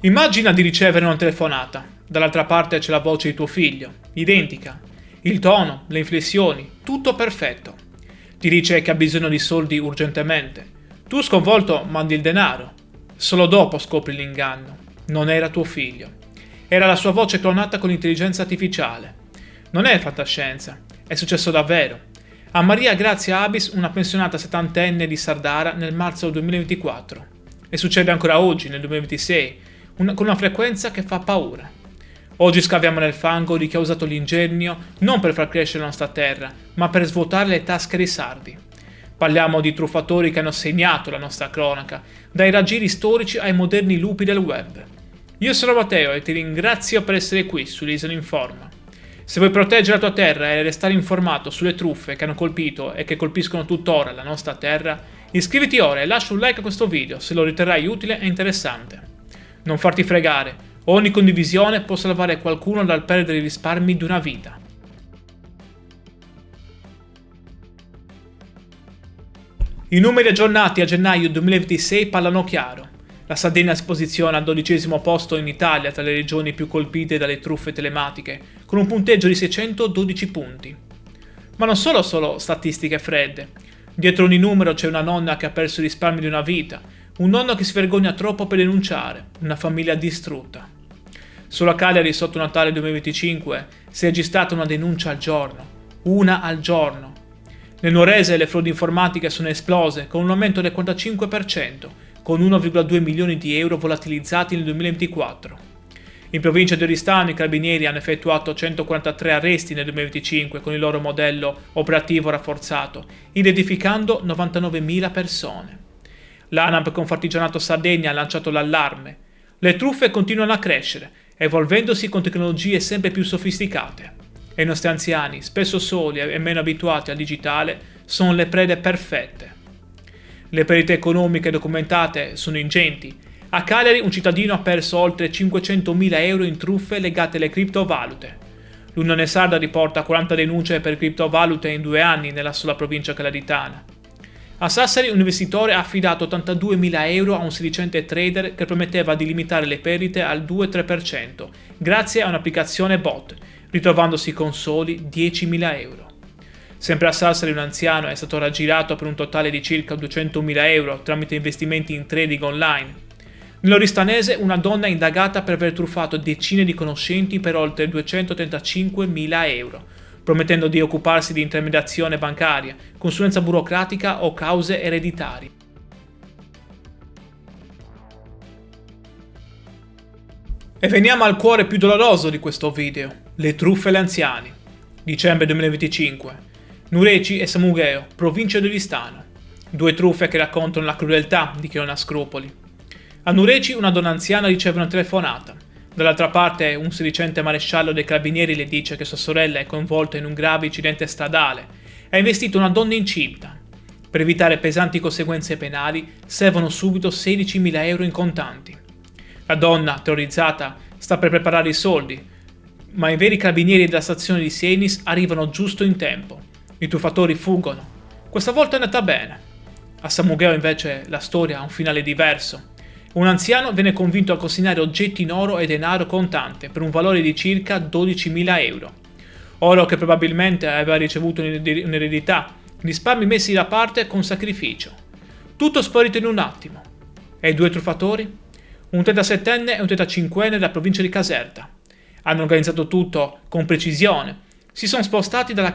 Immagina di ricevere una telefonata. Dall'altra parte c'è la voce di tuo figlio, identica. Il tono, le inflessioni, tutto perfetto. Ti dice che ha bisogno di soldi urgentemente. Tu sconvolto mandi il denaro. Solo dopo scopri l'inganno. Non era tuo figlio. Era la sua voce clonata con l'intelligenza artificiale. Non è fantascienza, è successo davvero. A Maria Grazia Abis, una pensionata settantenne di Sardara nel marzo 2024. E succede ancora oggi, nel 2026, con una frequenza che fa paura. Oggi scaviamo nel fango di chi ha usato l'ingegno non per far crescere la nostra terra, ma per svuotare le tasche dei sardi. Parliamo di truffatori che hanno segnato la nostra cronaca, dai raggiri storici ai moderni lupi del web. Io sono Matteo e ti ringrazio per essere qui su Listen Informa. Se vuoi proteggere la tua terra e restare informato sulle truffe che hanno colpito e che colpiscono tuttora la nostra terra, iscriviti ora e lascia un like a questo video se lo riterrai utile e interessante. Non farti fregare, ogni condivisione può salvare qualcuno dal perdere i risparmi di una vita. I numeri aggiornati a gennaio 2026 parlano chiaro. La Sardegna si posiziona al 12° posto in Italia tra le regioni più colpite dalle truffe telematiche, con un punteggio di 612 punti. Ma non sono solo statistiche fredde. Dietro ogni numero c'è una nonna che ha perso i risparmi di una vita, un nonno che si vergogna troppo per denunciare, una famiglia distrutta. Solo a Cagliari sotto Natale 2025 si è registrata una denuncia al giorno. Una al giorno. Nel Nuorese le frodi informatiche sono esplose con un aumento del 45%, con 1,2 milioni di euro volatilizzati nel 2024. In provincia di Oristano i carabinieri hanno effettuato 143 arresti nel 2025 con il loro modello operativo rafforzato, identificando 99.000 persone. L'ANAP Confartigianato Sardegna ha lanciato l'allarme. Le truffe continuano a crescere, evolvendosi con tecnologie sempre più sofisticate. E i nostri anziani, spesso soli e meno abituati al digitale, sono le prede perfette. Le perdite economiche documentate sono ingenti. A Cagliari un cittadino ha perso oltre 500.000 euro in truffe legate alle criptovalute. L'Unione Sarda riporta 40 denunce per criptovalute in 2 anni nella sola provincia calaritana. A Sassari un investitore ha affidato 82.000 euro a un sedicente trader che prometteva di limitare le perdite al 2-3% grazie a un'applicazione bot, ritrovandosi con soli 10.000 euro. Sempre a Sassari un anziano è stato raggirato per un totale di circa 200.000 euro tramite investimenti in trading online. Nell'Oristanese una donna è indagata per aver truffato decine di conoscenti per oltre 235.000 euro, promettendo di occuparsi di intermediazione bancaria, consulenza burocratica o cause ereditarie. E veniamo al cuore più doloroso di questo video, le truffe agli anziani. Dicembre 2025. Nureci e Samugheo, provincia di Oristano. 2 truffe che raccontano la crudeltà di chi non ha scrupoli. A Nureci una donna anziana riceve una telefonata. Dall'altra parte un sedicente maresciallo dei carabinieri le dice che sua sorella è coinvolta in un grave incidente stradale e ha investito una donna incinta. Per evitare pesanti conseguenze penali servono subito 16.000 euro in contanti. La donna, terrorizzata, sta per preparare i soldi, ma i veri carabinieri della stazione di Senis arrivano giusto in tempo. I truffatori fuggono. Questa volta è andata bene. A Samugheo invece la storia ha un finale diverso. Un anziano viene convinto a consegnare oggetti in oro e denaro contante per un valore di circa 12.000 euro. Oro che probabilmente aveva ricevuto un'eredità, risparmi messi da parte con sacrificio. Tutto sparito in un attimo. E i 2 truffatori? Un 37enne e un 35enne della provincia di Caserta. Hanno organizzato tutto con precisione. Si sono spostati dalla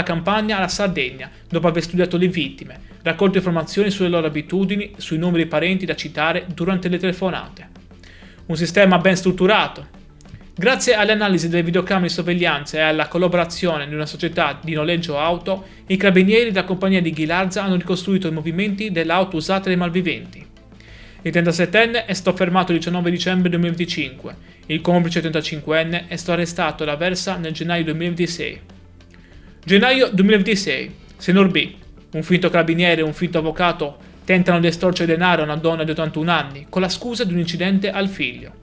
Campania alla Sardegna dopo aver studiato le vittime, raccolto informazioni sulle loro abitudini, sui numeri parenti da citare durante le telefonate. Un sistema ben strutturato. Grazie alle analisi delle videocamere di sorveglianza e alla collaborazione di una società di noleggio auto, i carabinieri della compagnia di Ghilarza hanno ricostruito i movimenti dell'auto usata dai malviventi. Il 37enne è stato fermato il 19 dicembre 2025. Il complice 35enne è stato arrestato ad Aversa nel gennaio 2026. Gennaio 2026. Senor B. Un finto carabiniere e un finto avvocato tentano di estorcere denaro a una donna di 81 anni con la scusa di un incidente al figlio.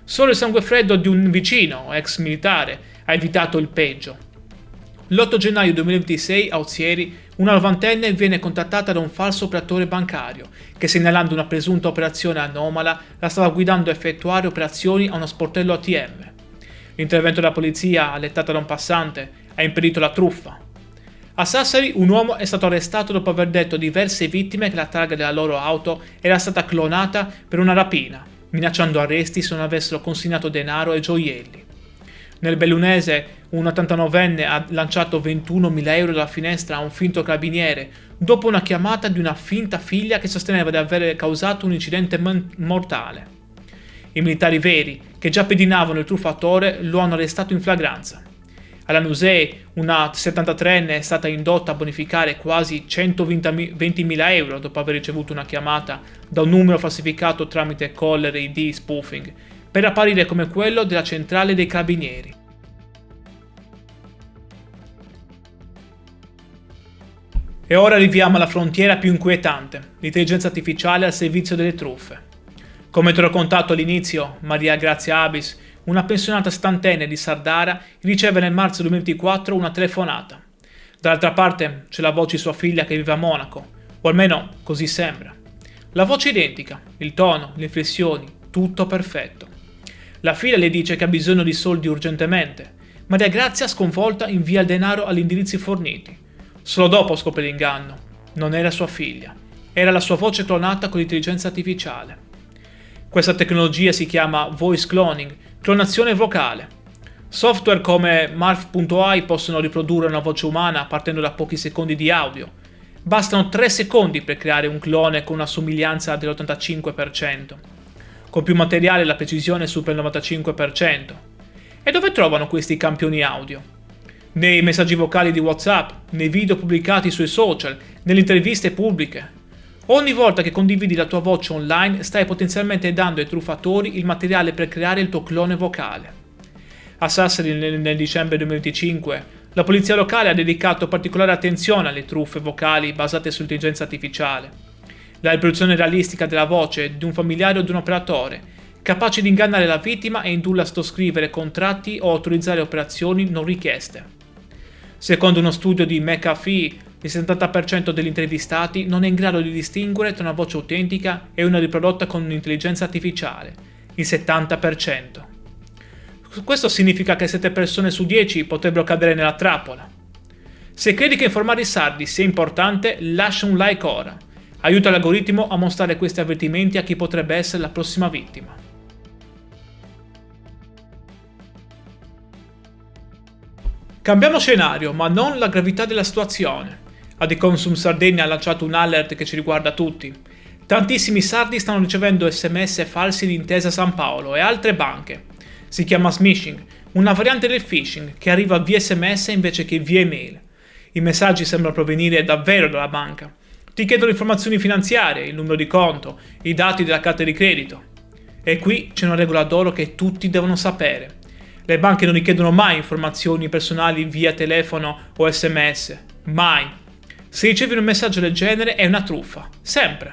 Solo il sangue freddo di un vicino, ex militare, ha evitato il peggio. L'8 gennaio 2026 a Ozieri una novantenne viene contattata da un falso operatore bancario che, segnalando una presunta operazione anomala, la stava guidando a effettuare operazioni a uno sportello ATM. L'intervento della polizia, allettata da un passante, ha impedito la truffa. A Sassari un uomo è stato arrestato dopo aver detto a diverse vittime che la targa della loro auto era stata clonata per una rapina, minacciando arresti se non avessero consegnato denaro e gioielli. Nel Bellunese un 89enne ha lanciato 21.000 euro dalla finestra a un finto carabiniere dopo una chiamata di una finta figlia che sosteneva di aver causato un incidente mortale. I militari veri, che già pedinavano il truffatore, lo hanno arrestato in flagranza. Alla Nusei una 73enne è stata indotta a bonificare quasi 120.000 euro dopo aver ricevuto una chiamata da un numero falsificato tramite caller ID spoofing per apparire come quello della centrale dei carabinieri. E ora arriviamo alla frontiera più inquietante, l'intelligenza artificiale al servizio delle truffe. Come ti ho raccontato all'inizio, Maria Grazia Abis, una pensionata settantenne di Sardara, riceve nel marzo 2024 una telefonata. Dall'altra parte c'è la voce di sua figlia che vive a Monaco, o almeno così sembra. La voce è identica, il tono, le inflessioni, tutto perfetto. La figlia le dice che ha bisogno di soldi urgentemente. Maria Grazia, sconvolta, invia il denaro agli indirizzi forniti. Solo dopo scopre l'inganno. Non era sua figlia. Era la sua voce clonata con l'intelligenza artificiale. Questa tecnologia si chiama voice cloning, clonazione vocale. Software come Marv.ai possono riprodurre una voce umana partendo da pochi secondi di audio. Bastano 3 secondi per creare un clone con una somiglianza dell'85%. Con più materiale la precisione supera il 95%. E dove trovano questi campioni audio? Nei messaggi vocali di WhatsApp, nei video pubblicati sui social, nelle interviste pubbliche. Ogni volta che condividi la tua voce online stai potenzialmente dando ai truffatori il materiale per creare il tuo clone vocale. A Sassari nel dicembre 2025 la polizia locale ha dedicato particolare attenzione alle truffe vocali basate sull'intelligenza artificiale. La riproduzione realistica della voce di un familiare o di un operatore, capace di ingannare la vittima e indurla a sottoscrivere contratti o autorizzare operazioni non richieste. Secondo uno studio di McAfee, il 70% degli intervistati non è in grado di distinguere tra una voce autentica e una riprodotta con un'intelligenza artificiale, il 70%. Questo significa che 7 persone su 10 potrebbero cadere nella trappola. Se credi che informare i sardi sia importante, lascia un like ora. Aiuta l'algoritmo a mostrare questi avvertimenti a chi potrebbe essere la prossima vittima. Cambiamo scenario, ma non la gravità della situazione. Adeconsum Sardegna ha lanciato un alert che ci riguarda tutti. Tantissimi sardi stanno ricevendo SMS falsi di Intesa San Paolo e altre banche. Si chiama smishing, una variante del phishing che arriva via SMS invece che via email. I messaggi sembrano provenire davvero dalla banca. Ti chiedono informazioni finanziarie, il numero di conto, i dati della carta di credito. E qui c'è una regola d'oro che tutti devono sapere. Le banche non richiedono mai informazioni personali via telefono o SMS. Mai. Se ricevi un messaggio del genere è una truffa. Sempre.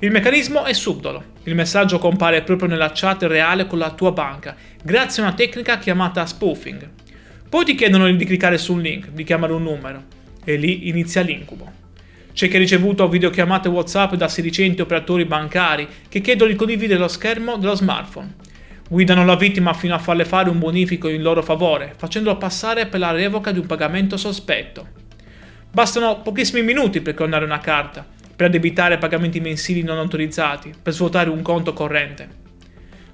Il meccanismo è subdolo. Il messaggio compare proprio nella chat reale con la tua banca, grazie a una tecnica chiamata spoofing. Poi ti chiedono di cliccare su un link, di chiamare un numero. E lì inizia l'incubo. C'è chi ha ricevuto videochiamate WhatsApp da sedicenti operatori bancari che chiedono di condividere lo schermo dello smartphone. Guidano la vittima fino a farle fare un bonifico in loro favore, facendolo passare per la revoca di un pagamento sospetto. Bastano pochissimi minuti per clonare una carta, per addebitare pagamenti mensili non autorizzati, per svuotare un conto corrente.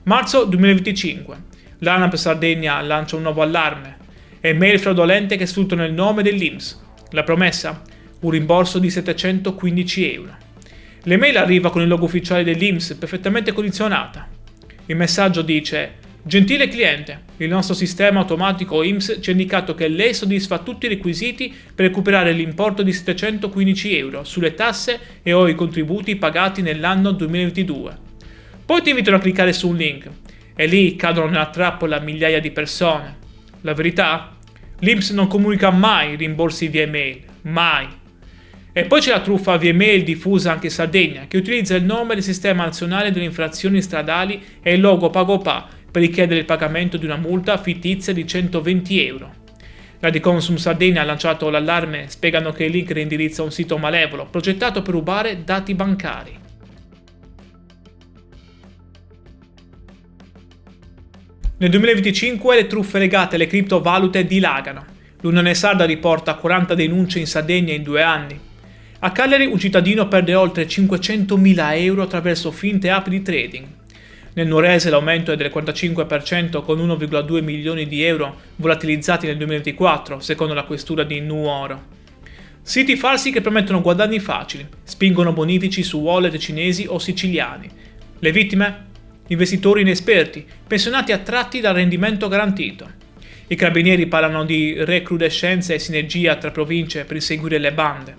Marzo 2025. L'ANAP Sardegna lancia un nuovo allarme. Email fraudolente che sfruttano il nome dell'INPS. La promessa? Un rimborso di 715 euro. L'email arriva con il logo ufficiale dell'INPS perfettamente condizionata. Il messaggio dice: gentile cliente, il nostro sistema automatico INPS ci ha indicato che lei soddisfa tutti i requisiti per recuperare l'importo di 715 euro sulle tasse e o i contributi pagati nell'anno 2022. Poi ti invitano a cliccare su un link e lì cadono nella trappola migliaia di persone. La verità? L'INPS non comunica mai rimborsi via email, mai. E poi c'è la truffa via email diffusa anche in Sardegna, che utilizza il nome del Sistema Nazionale delle Infrazioni Stradali e il logo PagoPA per richiedere il pagamento di una multa fittizia di 120 euro. La di Consum Sardegna ha lanciato l'allarme spiegando che il link indirizza un sito malevolo progettato per rubare dati bancari. Nel 2025 le truffe legate alle criptovalute dilagano. L'Unione Sarda riporta 40 denunce in Sardegna in 2 anni. A Cagliari un cittadino perde oltre 500.000 euro attraverso finte app di trading. Nel Nuorese l'aumento è del 45% con 1,2 milioni di euro volatilizzati nel 2024, secondo la questura di Nuoro. Siti falsi che promettono guadagni facili, spingono bonifici su wallet cinesi o siciliani. Le vittime? Investitori inesperti, pensionati attratti dal rendimento garantito. I carabinieri parlano di recrudescenza e sinergia tra province per inseguire le bande.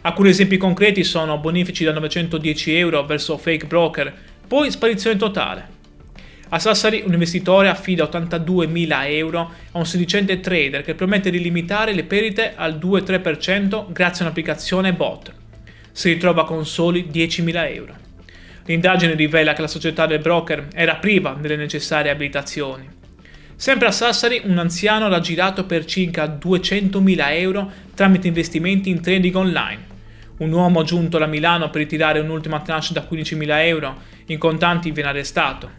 Alcuni esempi concreti sono bonifici da 910 euro verso fake broker, poi sparizione totale. A Sassari un investitore affida 82.000 euro a un sedicente trader che promette di limitare le perdite al 2-3% grazie a un'applicazione bot. Si ritrova con soli 10.000 euro. L'indagine rivela che la società del broker era priva delle necessarie abilitazioni. Sempre a Sassari un anziano l'ha girato per circa 200.000 euro tramite investimenti in trading online. Un uomo giunto da Milano per ritirare un'ultima tranche da 15.000 euro in contanti viene arrestato.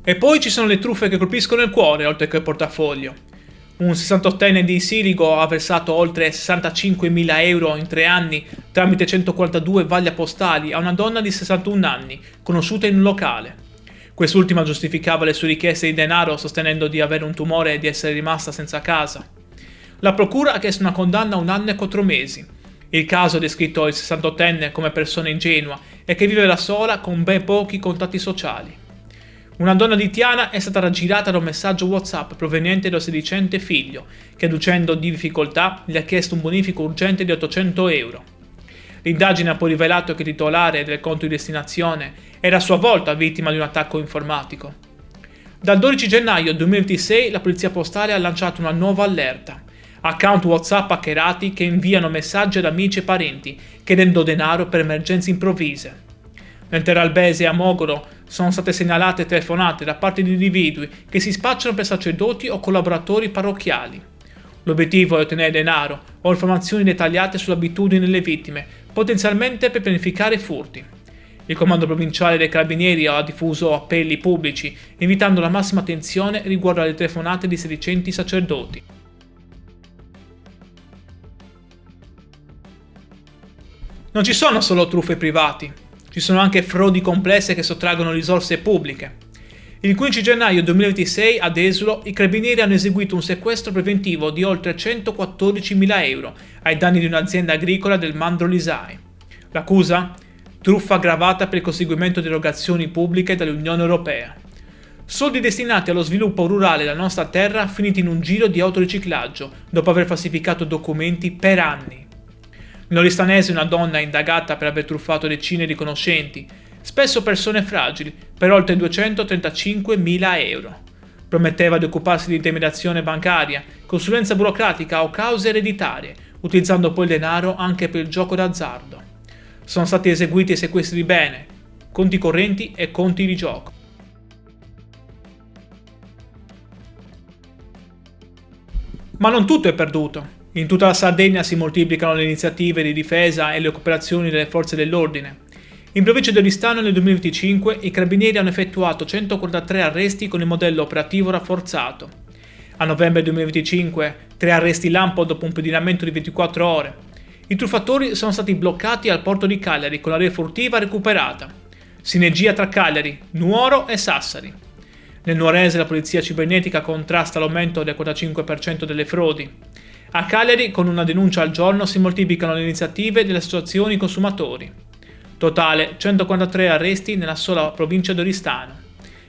E poi ci sono le truffe che colpiscono il cuore oltre che il portafoglio. Un 68enne di Sirigo ha versato oltre 65.000 euro in 3 anni tramite 142 vaglie postali a una donna di 61 anni, conosciuta in un locale. Quest'ultima giustificava le sue richieste di denaro sostenendo di avere un tumore e di essere rimasta senza casa. La procura ha chiesto una condanna a 1 anno e 4 mesi. Il caso ha descritto il 68enne come persona ingenua e che vive da sola con ben pochi contatti sociali. Una donna di Tiana è stata raggirata da un messaggio WhatsApp proveniente dal sedicente figlio, che adducendo di difficoltà gli ha chiesto un bonifico urgente di 800 euro. L'indagine ha poi rivelato che il titolare del conto di destinazione era a sua volta vittima di un attacco informatico. Dal 12 gennaio 2026 la polizia postale ha lanciato una nuova allerta. Account WhatsApp hackerati che inviano messaggi ad amici e parenti chiedendo denaro per emergenze improvvise. Nel Terralbese e a Mogoro sono state segnalate telefonate da parte di individui che si spacciano per sacerdoti o collaboratori parrocchiali. L'obiettivo è ottenere denaro o informazioni dettagliate sulle abitudini delle vittime, potenzialmente per pianificare furti. Il comando provinciale dei carabinieri ha diffuso appelli pubblici, invitando la massima attenzione riguardo alle telefonate di sedicenti sacerdoti. Non ci sono solo truffe privati. Ci sono anche frodi complesse che sottraggono risorse pubbliche. Il 15 gennaio 2026 ad Esulo i carabinieri hanno eseguito un sequestro preventivo di oltre 114.000 euro ai danni di un'azienda agricola del Mandro Lisai. L'accusa? Truffa aggravata per il conseguimento di erogazioni pubbliche dall'Unione Europea. Soldi destinati allo sviluppo rurale della nostra terra finiti in un giro di autoriciclaggio dopo aver falsificato documenti per anni. Nell'Oristanese una donna è indagata per aver truffato decine di conoscenti, spesso persone fragili, per oltre 235.000 euro. Prometteva di occuparsi di intimidazione bancaria, consulenza burocratica o cause ereditarie, utilizzando poi il denaro anche per il gioco d'azzardo. Sono stati eseguiti sequestri di bene, conti correnti e conti di gioco. Ma non tutto è perduto. In tutta la Sardegna si moltiplicano le iniziative di difesa e le operazioni delle forze dell'ordine. In provincia di Oristano nel 2025 i carabinieri hanno effettuato 143 arresti con il modello operativo rafforzato. A novembre 2025 3 arresti lampo dopo un pedinamento di 24 ore. I truffatori sono stati bloccati al porto di Cagliari con la refurtiva recuperata. Sinergia tra Cagliari, Nuoro e Sassari. Nel Nuorese la polizia cibernetica contrasta l'aumento del 45% delle frodi. A Cagliari, con una denuncia al giorno, si moltiplicano le iniziative delle associazioni consumatori. Totale 143 arresti nella sola provincia di Oristano.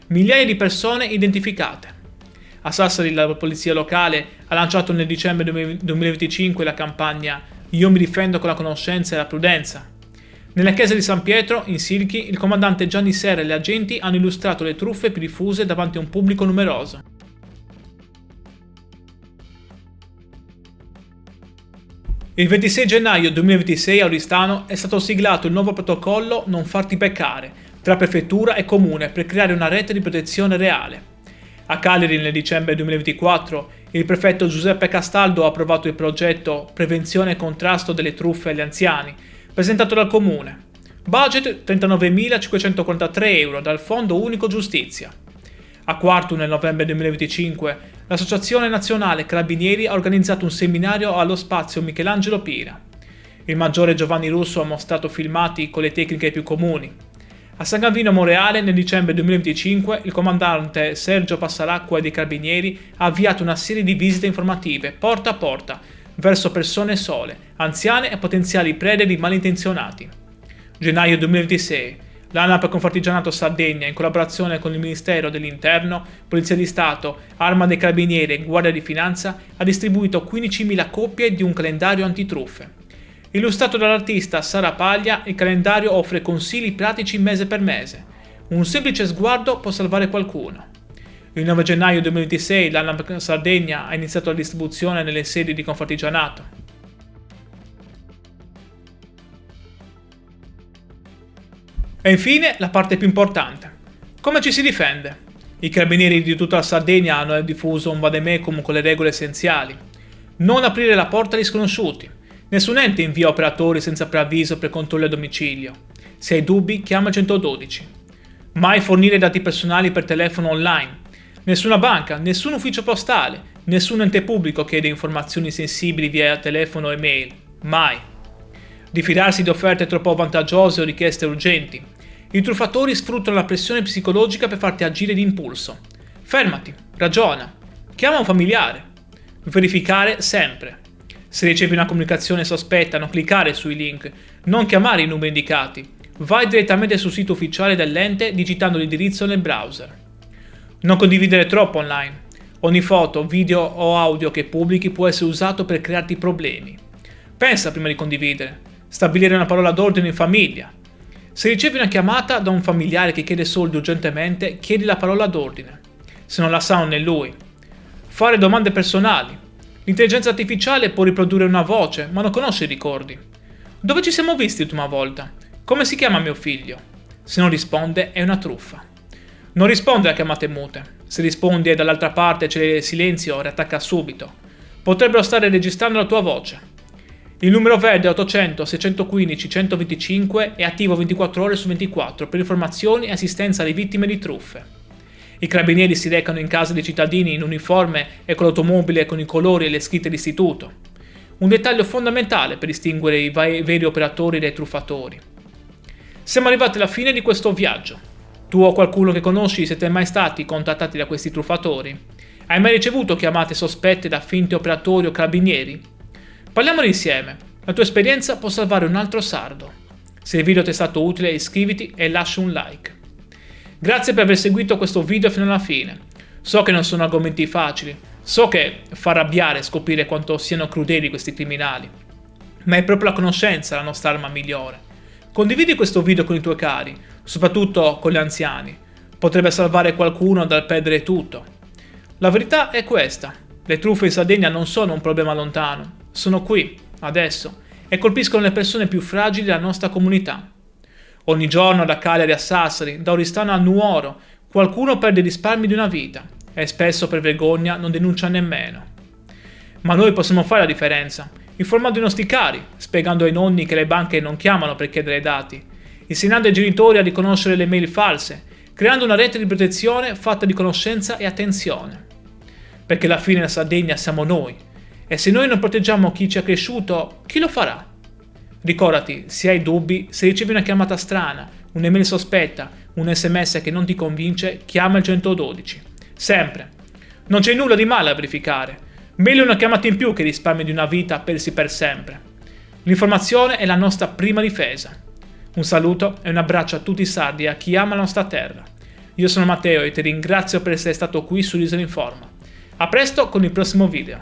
Migliaia di persone identificate. A Sassari la polizia locale ha lanciato nel dicembre 2025 la campagna Io mi difendo con la conoscenza e la prudenza. Nella chiesa di San Pietro, in Silchi, il comandante Gianni Serra e gli agenti hanno illustrato le truffe più diffuse davanti a un pubblico numeroso. Il 26 gennaio 2026 a Oristano è stato siglato il nuovo protocollo Non farti beccare, tra prefettura e comune per creare una rete di protezione reale. A Cagliari nel dicembre 2024 il prefetto Giuseppe Castaldo ha approvato il progetto Prevenzione e contrasto delle truffe agli anziani, presentato dal comune. Budget 39.543 euro dal Fondo Unico Giustizia. A Quartu nel novembre 2025 l'Associazione Nazionale Carabinieri ha organizzato un seminario allo spazio Michelangelo Pira. Il maggiore Giovanni Russo ha mostrato filmati con le tecniche più comuni. A San Gavino Monreale nel dicembre 2025 il comandante Sergio Passaracqua dei Carabinieri ha avviato una serie di visite informative porta a porta verso persone sole, anziane e potenziali prede di malintenzionati. Gennaio 2026 l'ANAP Confartigianato Sardegna, in collaborazione con il Ministero dell'Interno, Polizia di Stato, Arma dei Carabinieri e Guardia di Finanza, ha distribuito 15.000 copie di un calendario antitruffe. Illustrato dall'artista Sara Paglia, il calendario offre consigli pratici mese per mese. Un semplice sguardo può salvare qualcuno. Il 9 gennaio 2026 l'ANAP Sardegna ha iniziato la distribuzione nelle sedi di Confartigianato. E infine la parte più importante. Come ci si difende? I carabinieri di tutta la Sardegna hanno diffuso un vademecum con le regole essenziali. Non aprire la porta agli sconosciuti. Nessun ente invia operatori senza preavviso per controlli a domicilio. Se hai dubbi, chiama il 112. Mai fornire dati personali per telefono online. Nessuna banca, nessun ufficio postale, nessun ente pubblico chiede informazioni sensibili via telefono e mail. Mai. Diffidarsi di offerte troppo vantaggiose o richieste urgenti. I truffatori sfruttano la pressione psicologica per farti agire d'impulso. Fermati, ragiona, chiama un familiare. Verificare sempre. Se ricevi una comunicazione sospetta, non cliccare sui link, non chiamare i numeri indicati. Vai direttamente sul sito ufficiale dell'ente digitando l'indirizzo nel browser. Non condividere troppo online. Ogni foto, video o audio che pubblichi può essere usato per crearti problemi. Pensa prima di condividere. Stabilire una parola d'ordine in famiglia. Se ricevi una chiamata da un familiare che chiede soldi urgentemente, chiedi la parola d'ordine. Se non la sa non è lui. Fare domande personali. L'intelligenza artificiale può riprodurre una voce, ma non conosce i ricordi. Dove ci siamo visti l'ultima volta? Come si chiama mio figlio? Se non risponde è una truffa. Non rispondere a chiamate mute. Se rispondi e dall'altra parte c'è silenzio, riattacca subito. Potrebbero stare registrando la tua voce. Il numero verde 800 615 125 è attivo 24 ore su 24 per informazioni e assistenza alle vittime di truffe. I carabinieri si recano in casa dei cittadini in uniforme e con l'automobile con i colori e le scritte d'istituto. Un dettaglio fondamentale per distinguere i veri operatori dai truffatori. Siamo arrivati alla fine di questo viaggio. Tu o qualcuno che conosci siete mai stati contattati da questi truffatori? Hai mai ricevuto chiamate sospette da finti operatori o carabinieri? Parliamone insieme, la tua esperienza può salvare un altro sardo. Se il video ti è stato utile iscriviti e lascia un like. Grazie per aver seguito questo video fino alla fine. So che non sono argomenti facili, so che fa arrabbiare scoprire quanto siano crudeli questi criminali, ma è proprio la conoscenza la nostra arma migliore. Condividi questo video con i tuoi cari, soprattutto con gli anziani. Potrebbe salvare qualcuno dal perdere tutto. La verità è questa. Le truffe in Sardegna non sono un problema lontano. Sono qui, adesso, e colpiscono le persone più fragili della nostra comunità. Ogni giorno da Cagliari a Sassari, da Oristano a Nuoro, qualcuno perde i risparmi di una vita e spesso per vergogna non denuncia nemmeno. Ma noi possiamo fare la differenza, informando i nostri cari, spiegando ai nonni che le banche non chiamano per chiedere dati, insegnando ai genitori a riconoscere le mail false, creando una rete di protezione fatta di conoscenza e attenzione. Perché alla fine la Sardegna siamo noi. E se noi non proteggiamo chi ci ha cresciuto, chi lo farà? Ricordati, se hai dubbi, se ricevi una chiamata strana, un'email sospetta, un SMS che non ti convince, chiama il 112. Sempre. Non c'è nulla di male a verificare. Meglio una chiamata in più che risparmi di una vita persi per sempre. L'informazione è la nostra prima difesa. Un saluto e un abbraccio a tutti i sardi e a chi ama la nostra terra. Io sono Matteo e ti ringrazio per essere stato qui su Isola Informa. A presto con il prossimo video.